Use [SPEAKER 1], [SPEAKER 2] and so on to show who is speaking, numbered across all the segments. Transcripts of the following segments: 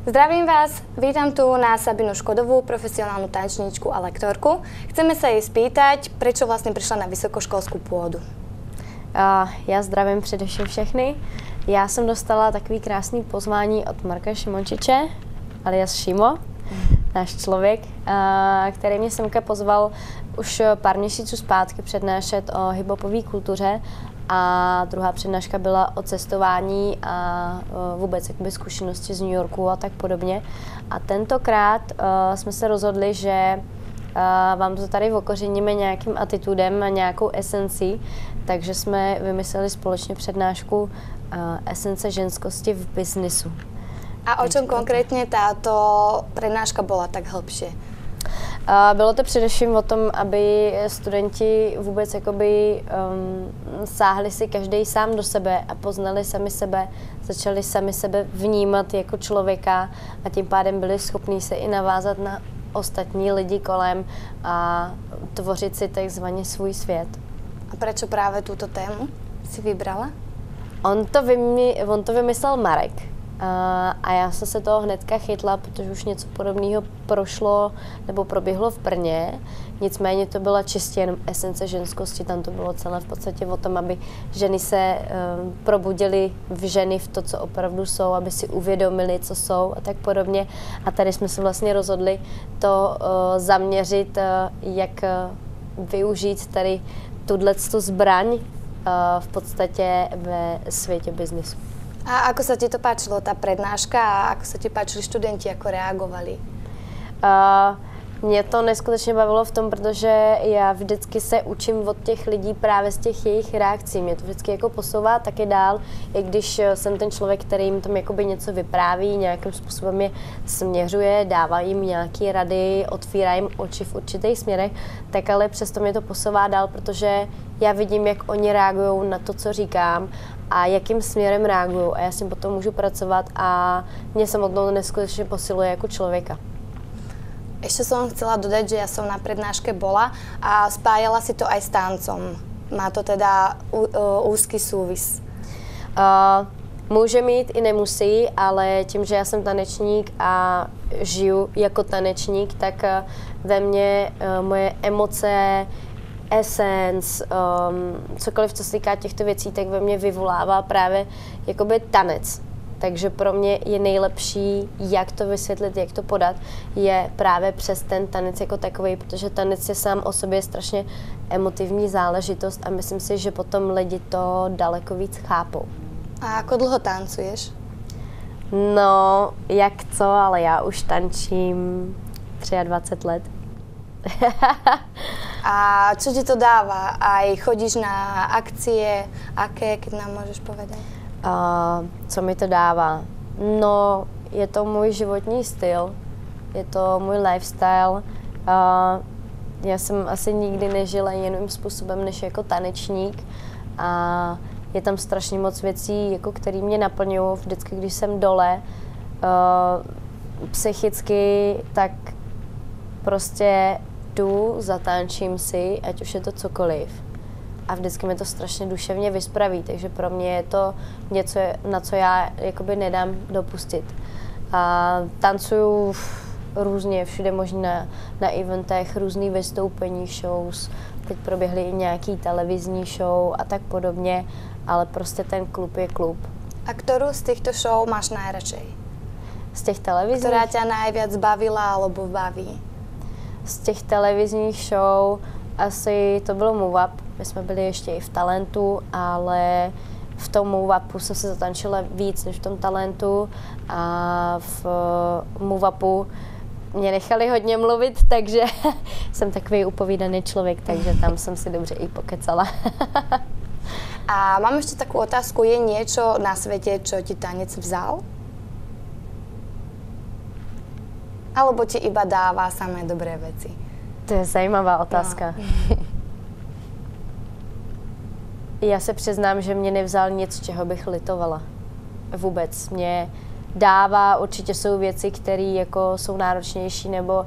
[SPEAKER 1] Zdravím vás, vítam tu na Sabinu Škodovú, profesionálnu tanečníčku a lektorku. Chceme sa jej spýtať, prečo vlastne prišla na vysokoškolskú pôdu.
[SPEAKER 2] Já zdravím především všechny. Já jsem dostala takový krásný pozvání od Marka Šimončiče, alias Šimo, náš člověk, který mě semka pozval už pár měsíců zpátky přednášet o hiphopové kultuře. A druhá přednáška byla o cestování a vůbec jakoby zkušenosti z New Yorku a tak podobně. A tentokrát jsme se rozhodli, že vám to tady okořeníme nějakým atitudem a nějakou esencí, takže jsme vymysleli společně přednášku Esence ženskosti v biznisu.
[SPEAKER 1] A o čem konkrétně táto přednáška byla tak hlbšie?
[SPEAKER 2] Bylo to především o tom, aby studenti vůbec jakoby sáhli si každý sám do sebe a poznali sami sebe, začali sami sebe vnímat jako člověka a tím pádem byli schopní se i navázat na ostatní lidi kolem a tvořit si takzvaně svůj svět.
[SPEAKER 1] A proč právě tuto tému si vybrala?
[SPEAKER 2] On to vymyslel Marek. A já jsem se toho hnedka chytla, protože už něco podobného prošlo nebo proběhlo v Brně. Nicméně to byla čistě jenom esence ženskosti, tam to bylo celé v podstatě o tom, aby ženy se probudily v ženy v to, co opravdu jsou, aby si uvědomili, co jsou a tak podobně. A tady jsme se vlastně rozhodli to zaměřit, jak využít tady tuto zbraň v podstatě ve světě biznisu.
[SPEAKER 1] A ako sa ti to páčilo, tá prednáška, a ako sa ti páčili študenti, ako reagovali?
[SPEAKER 2] Mě to neskutečně bavilo v tom, protože já vždycky se učím od těch lidí právě z těch jejich reakcí. Mě to vždycky jako posouvá taky dál, i když jsem ten člověk, který jim tam jakoby něco vypráví, nějakým způsobem je směřuje, dává jim nějaké rady, otvírá jim oči v určitých směrech, tak ale přesto mě to posouvá dál, protože já vidím, jak oni reagují na to, co říkám a jakým směrem reagují a já s tím potom můžu pracovat a mě samotnou neskutečně posiluje jako člověka.
[SPEAKER 1] Ešte som chcela dodať, že ja som na prednáške bola a spájala si to aj s tancom. Má to teda úzký súvis.
[SPEAKER 2] Může mít i nemusí, ale tím, že já jsem tanečník a žiju jako tanečník, tak ve mně moje emoce, essence, cokoliv, co se týká těchto věcí, tak ve mně vyvolává právě jakoby tanec. Takže pro mě je nejlepší, jak to vysvětlit, jak to podat, je právě přes ten tanec jako takový, protože tanec je sám o sobě strašně emotivní záležitost a myslím si, že potom lidi to daleko víc chápou.
[SPEAKER 1] A ako dlho tancuješ?
[SPEAKER 2] No, jak co, ale já už tančím 23 let.
[SPEAKER 1] A čo ti to dáva? Aj chodíš na akcie? Aké, keď nám môžeš povedať?
[SPEAKER 2] Co mi to dává? No, je to můj životní styl, je to můj lifestyle. Já jsem asi nikdy nežila jiným způsobem než jako tanečník a je tam strašně moc věcí, jako které mě naplňují vždycky, když jsem dole. Psychicky, tak prostě jdu, zatančím si, ať už je to cokoliv. A vždycky mi to strašně duševně vyspraví, takže pro mě je to něco, na co já jakoby nedám dopustit. A tancuju různě, všude možná na eventech, různý vystoupení, shows, teď proběhly i nějaký televizní show a tak podobně, ale prostě ten klub je klub.
[SPEAKER 1] A kterou z těchto show máš nejradšej?
[SPEAKER 2] Z těch televizních?
[SPEAKER 1] Která tě nejvíc bavila alebo baví?
[SPEAKER 2] Z těch televizních show asi to bylo Move Up. My jsme byli ještě i v Talentu, ale v tom Move Upu jsem se zatančila víc než v tom Talentu a v Move Upu mě nechali hodně mluvit, takže jsem takový upovídaný člověk, takže tam jsem si dobře i pokecala.
[SPEAKER 1] A mám ještě takovou otázku, je něco na světě, čo ti tanec vzal? Alebo ti iba dává samé dobré věci?
[SPEAKER 2] To je zajímavá otázka. No. Já se přiznám, že mě nevzal nic, čeho bych litovala. Vůbec. Mě dává, určitě jsou věci, které jako jsou náročnější, nebo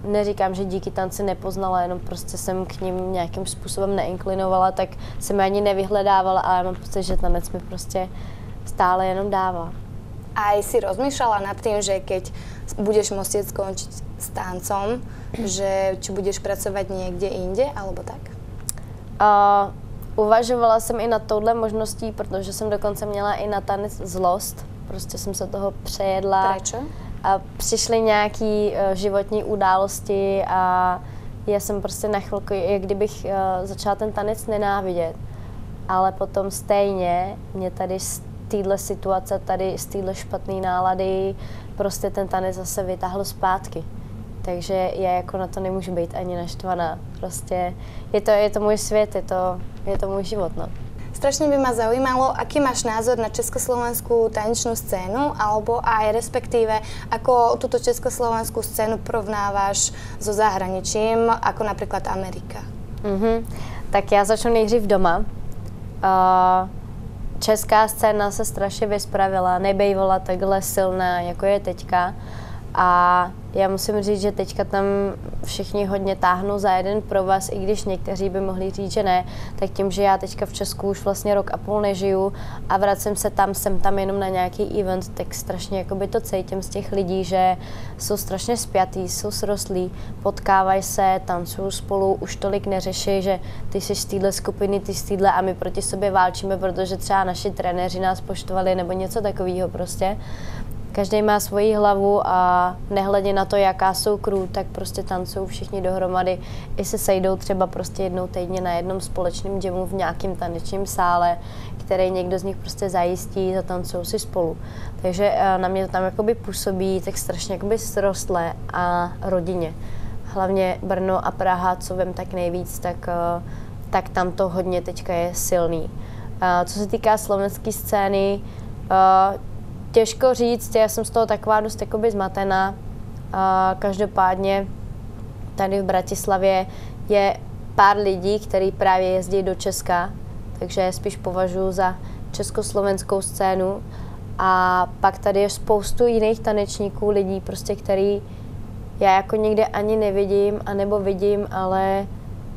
[SPEAKER 2] neříkám, že díky tanci nepoznala, jenom prostě jsem k ním nějakým způsobem neinklinovala, tak jsem ani nevyhledávala, ale mám pocit, že tanec mi prostě stále jenom dává.
[SPEAKER 1] Aj si rozmýšľala nad tým, že keď budeš musieť skončiť s tancom, že či budeš pracovať niekde inde, alebo tak?
[SPEAKER 2] Uvažovala jsem i nad touhle možností, protože jsem dokonce měla i na tanec zlost. Prostě jsem se toho přejedla.
[SPEAKER 1] Prečo?
[SPEAKER 2] A přišly nějaký životní události a já jsem prostě na chvilku, jak kdybych začala ten tanec nenávidět. Ale potom stejně mě tady z téhle situace, tady z téhle špatné nálady prostě ten tanec zase vytáhl zpátky. Takže já jako na to nemůžu být ani naštvaná. Prostě je to můj svět, je to můj život, no.
[SPEAKER 1] Strašne by ma zaujímalo, aký máš názor na československú tanečnú scénu, alebo aj respektíve, ako túto československú scénu porovnáváš so zahraničím, ako napríklad Amerika.
[SPEAKER 2] Tak já začnu nejdřív doma. Česká scéna se strašně vyspravila, nebejvala takhle silná, jako je teďka. A já musím říct, že teďka tam všichni hodně táhnou za jeden provaz, i když někteří by mohli říct, že ne, tak tím, že já teďka v Česku už vlastně rok a půl nežiju a vracím se tam, jsem tam jenom na nějaký event, tak strašně jakoby to cítím z těch lidí, že jsou strašně spjatý, jsou srostlí, potkávají se, tancují spolu, už tolik neřeší, že ty jsi z téhle skupiny, ty z téhle a my proti sobě válčíme, protože třeba naši trenéři nás poštovali nebo něco takového prostě. Každý má svoji hlavu a nehledě na to, jaká jsou crew, tak prostě tancují všichni dohromady. I se sejdou třeba prostě jednou týdně na jednom společném jamu v nějakém tanečním sále, který někdo z nich prostě zajistí, zatancují si spolu. Takže na mě to tam jakoby působí tak strašně jakoby srostlé a rodině. Hlavně Brno a Praha, co vím tak nejvíc, tak tam to hodně teďka je silný. Co se týká slovenské scény, těžko říct, já jsem z toho taková dost jakoby zmatená. Každopádně tady v Bratislavě je pár lidí, kteří právě jezdí do Česka, takže spíš považuji za československou scénu. A pak tady je spoustu jiných tanečníků, lidí, prostě, který já jako někde ani nevidím, anebo vidím, ale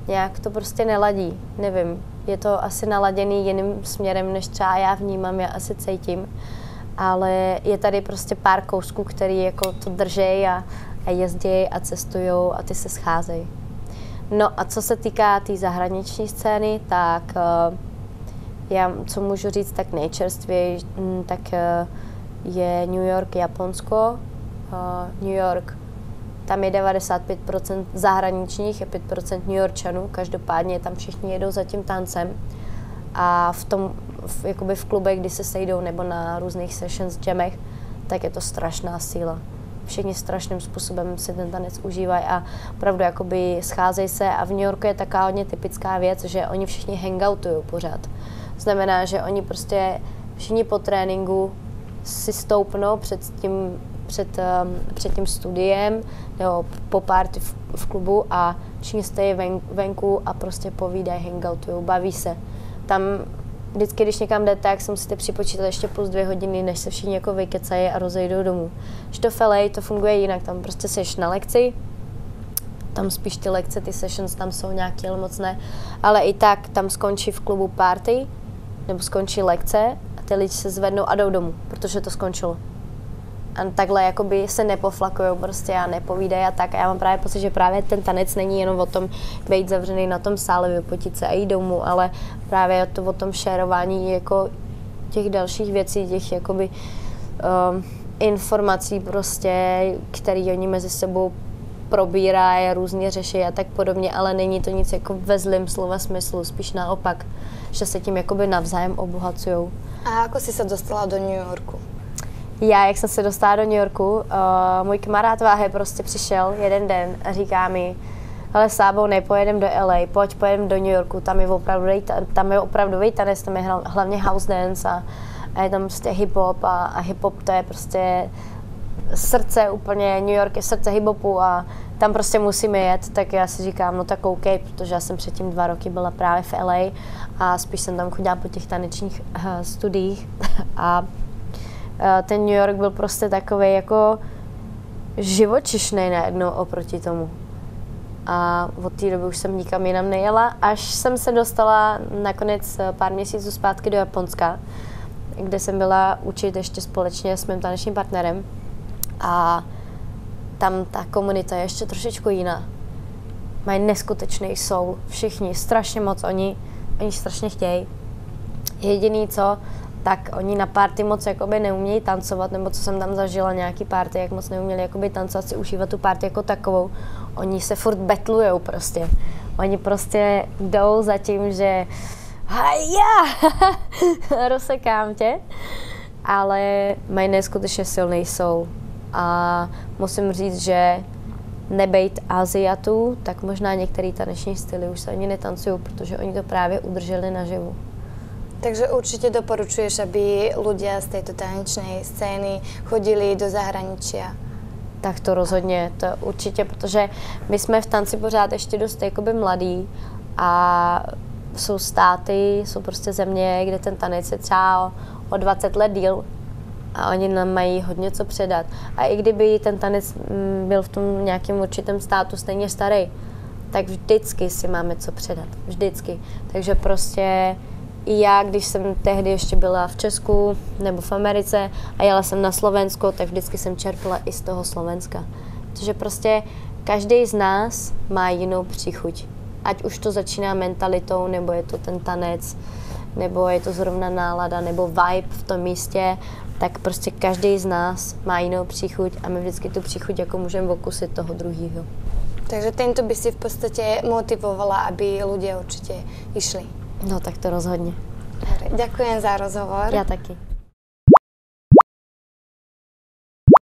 [SPEAKER 2] nějak to prostě neladí. Nevím, je to asi naladěný jiným směrem, než třeba já vnímám, já asi cítím. Ale je tady prostě pár kousků, který jako to drží a jezdí a cestují a ty se scházejí. No a co se týká té zahraniční scény, tak já, co můžu říct tak nejčerstvěji, tak je New York, Japonsko. New York, tam je 95% zahraničních, je 5% New Yorkčanů, každopádně tam všichni jedou za tím tancem. A jakoby v klubech, kdy se sejdou nebo na různých sessions, jamech, tak je to strašná síla. Všichni strašným způsobem si ten tanec užívají a opravdu jakoby scházejí se a v New Yorku je taková hodně typická věc, že oni všichni hangoutují pořád. Znamená, že oni prostě všichni po tréninku si stoupnou před tím studiem nebo po party v klubu a všichni stojí venku a prostě povídají, hangoutují, baví se. Tam vždycky, když někam jdete, tak si musíte připočítat ještě plus 2 hodiny, než se všichni jako vykecají a rozejdou domů. Když to v LA, to funguje jinak, tam prostě seš na lekci, tam spíš ty lekce, ty sessions tam jsou nějaké mocné, ale i tak tam skončí v klubu party, nebo skončí lekce a ty lidi se zvednou a jdou domů, protože to skončilo. A takhle jakoby se nepoflakujou prostě a nepovídají a tak. A já mám právě pocit, že právě ten tanec není jenom o tom být zavřený na tom sále, vypotit se a jít domů, ale právě je to o tom šerování jako těch dalších věcí, těch jakoby informací prostě, které oni mezi sebou probírají, různě řeší a tak podobně, ale není to nic jako ve zlém slova smyslu, spíš naopak, že se tím jakoby navzájem obohacujou.
[SPEAKER 1] A ako si se dostala do New Yorku?
[SPEAKER 2] Já, jak jsem se dostala do New Yorku, můj kamarád Váhe prostě přišel jeden den a říká mi, hele Sábo, nepojedem do LA, pojedem do New Yorku, tam je opravdový tanec, tam je hlavně house dance a je tam prostě hip-hop a hip-hop to je prostě srdce úplně, New York je srdce hip-hopu a tam prostě musíme jet, tak já si říkám, no tak OK, protože já jsem předtím 2 roky byla právě v LA a spíš jsem tam chodila po těch tanečních studiích a ten New York byl prostě takový jako živočišnej najednou oproti tomu. A od té doby už jsem nikam jinam nejela, až jsem se dostala nakonec pár měsíců zpátky do Japonska. kde jsem byla učit ještě společně s mým tanečním partnerem. A tam ta komunita je ještě trošičku jiná. Mají neskutečný soul, všichni, strašně moc, oni strašně chtějí. Jediný co, tak oni na party moc jakoby neumějí tancovat, nebo co jsem tam zažila, nějaký party, jak moc neuměli jakoby tancovat, si užívat tu party jako takovou. Oni se furt betlujou prostě. Oni prostě jdou za tím, že hajja, rozsekám tě, ale mají neskutečně silný soul. A musím říct, že nebejt Aziatů, tak možná některé taneční styly už se ani netancují, protože oni to právě udrželi naživu.
[SPEAKER 1] Takže určite doporučuješ, aby ľudia z tejto tanečnej scény chodili do zahraničia?
[SPEAKER 2] Tak to rozhodně, to určitě, protože my jsme v tanci pořád ještě dost jakoby mladí a jsou státy, jsou prostě země, kde ten tanec je třeba o 20 let díl a oni nám mají hodně co předat. A i kdyby ten tanec byl v tom nějakém určitém státu stejně starý, tak vždycky si máme co předat, vždycky. Takže prostě i já, když jsem tehdy ještě byla v Česku nebo v Americe a jela jsem na Slovensko, tak vždycky jsem čerpala i z toho Slovenska. Protože prostě každý z nás má jinou příchuť. Ať už to začíná mentalitou, nebo je to ten tanec, nebo je to zrovna nálada, nebo vibe v tom místě, tak prostě každý z nás má jinou příchuť a my vždycky tu příchuť jako můžeme okusit toho druhého.
[SPEAKER 1] Takže tento by si v podstate motivovala, aby ľudia určite išli.
[SPEAKER 2] No tak to rozhodně.
[SPEAKER 1] Ďakujem za rozhovor.
[SPEAKER 2] Já taky.